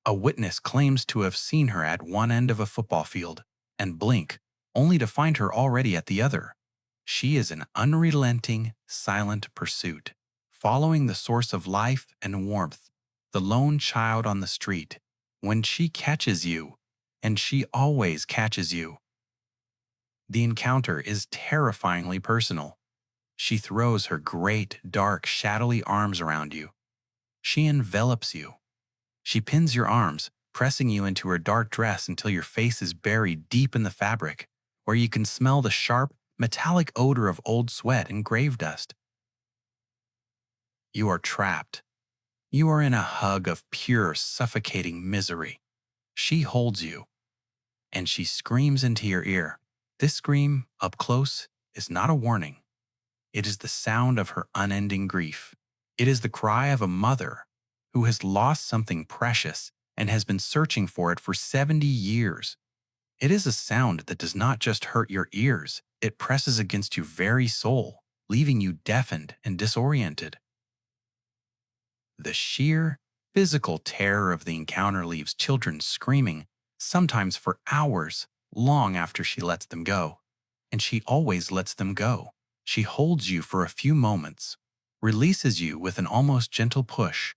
A witness claims to have seen her at one end of a football field and blink, only to find her already at the other. She is an unrelenting, silent pursuit, following the source of life and warmth, the lone child on the street. When she catches you, and she always catches you, the encounter is terrifyingly personal. She throws her great, dark, shadowy arms around you. She envelops you. She pins your arms, pressing you into her dark dress until your face is buried deep in the fabric, where you can smell the sharp, metallic odor of old sweat and grave dust. You are trapped. You are in a hug of pure, suffocating misery. She holds you, and she screams into your ear. This scream, up close, is not a warning. It is the sound of her unending grief. It is the cry of a mother who has lost something precious and has been searching for it for 70 years. It is a sound that does not just hurt your ears, it presses against your very soul, leaving you deafened and disoriented. The sheer, physical terror of the encounter leaves children screaming, sometimes for hours, long after she lets them go. And she always lets them go. She holds you for a few moments, releases you with an almost gentle push,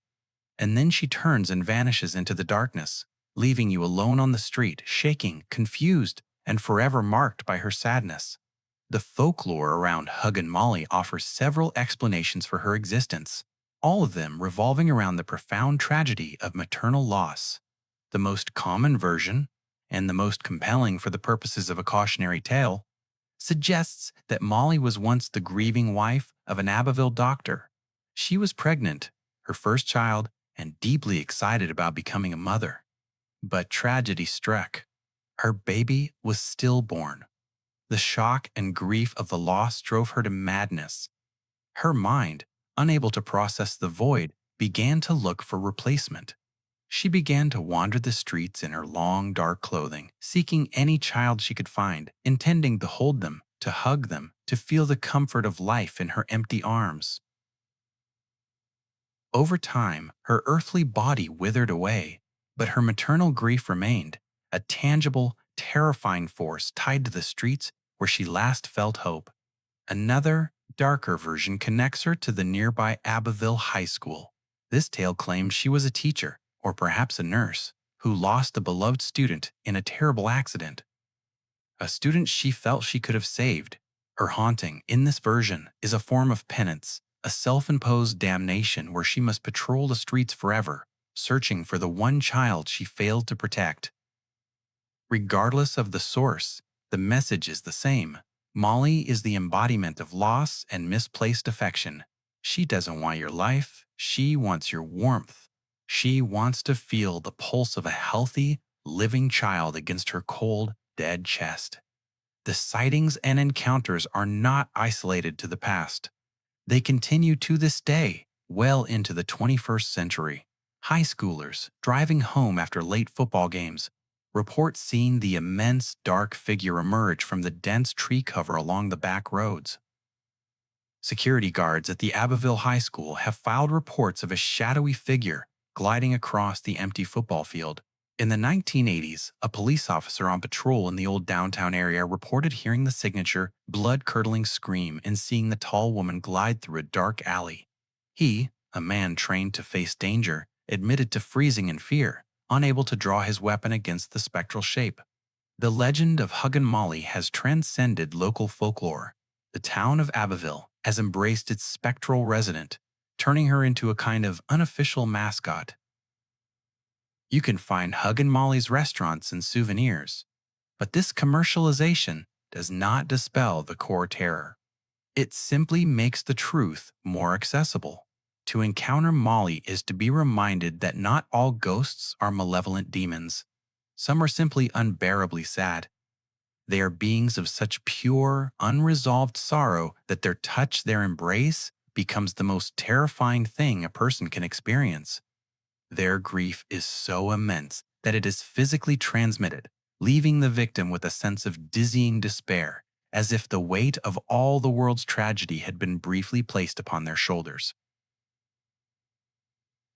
and then she turns and vanishes into the darkness, leaving you alone on the street, shaking, confused, and forever marked by her sadness. The folklore around Huggin Molly offers several explanations for her existence, all of them revolving around the profound tragedy of maternal loss. The most common version, and the most compelling for the purposes of a cautionary tale, suggests that Molly was once the grieving wife of an Abbeville doctor. She was pregnant, her first child, and deeply excited about becoming a mother. But tragedy struck. Her baby was stillborn. The shock and grief of the loss drove her to madness. Her mind, unable to process the void, began to look for replacement. She began to wander the streets in her long, dark clothing, seeking any child she could find, intending to hold them, to hug them, to feel the comfort of life in her empty arms. Over time, her earthly body withered away, but her maternal grief remained, a tangible, terrifying force tied to the streets where she last felt hope. Another, darker version connects her to the nearby Abbeville High School. This tale claims she was a teacher, or perhaps a nurse, who lost a beloved student in a terrible accident. A student she felt she could have saved. Her haunting, in this version, is a form of penance, a self-imposed damnation where she must patrol the streets forever, searching for the one child she failed to protect. Regardless of the source, the message is the same. Molly is the embodiment of loss and misplaced affection. She doesn't want your life, she wants your warmth. She wants to feel the pulse of a healthy, living child against her cold, dead chest. The sightings and encounters are not isolated to the past. They continue to this day, well into the 21st century. High schoolers, driving home after late football games, report seeing the immense dark figure emerge from the dense tree cover along the back roads. Security guards at the Abbeville High School have filed reports of a shadowy figure gliding across the empty football field. In the 1980s, a police officer on patrol in the old downtown area reported hearing the signature, blood-curdling scream and seeing the tall woman glide through a dark alley. He, a man trained to face danger, admitted to freezing in fear, unable to draw his weapon against the spectral shape. The legend of Huggin Molly has transcended local folklore. The town of Abbeville has embraced its spectral resident, turning her into a kind of unofficial mascot. You can find Huggin Molly's restaurants and souvenirs, but this commercialization does not dispel the core terror. It simply makes the truth more accessible. To encounter Molly is to be reminded that not all ghosts are malevolent demons. Some are simply unbearably sad. They are beings of such pure, unresolved sorrow that their touch, their embrace, becomes the most terrifying thing a person can experience. Their grief is so immense that it is physically transmitted, leaving the victim with a sense of dizzying despair, as if the weight of all the world's tragedy had been briefly placed upon their shoulders.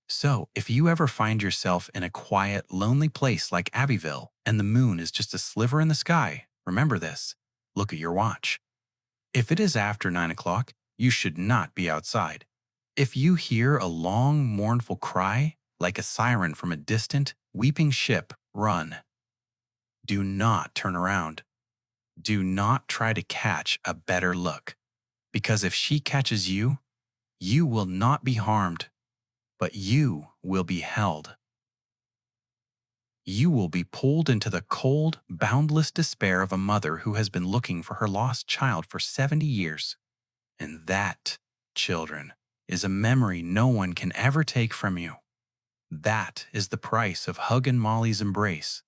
So, if you ever find yourself in a quiet, lonely place like Abbeville and the moon is just a sliver in the sky, remember this. Look at your watch. If it is after 9 o'clock, you should not be outside. If you hear a long, mournful cry, like a siren from a distant, weeping ship, run. Do not turn around. Do not try to catch a better look, because if she catches you, you will not be harmed, but you will be held. You will be pulled into the cold, boundless despair of a mother who has been looking for her lost child for 70 years. And that, children, is a memory no one can ever take from you. That is the price of Huggin Molly's embrace.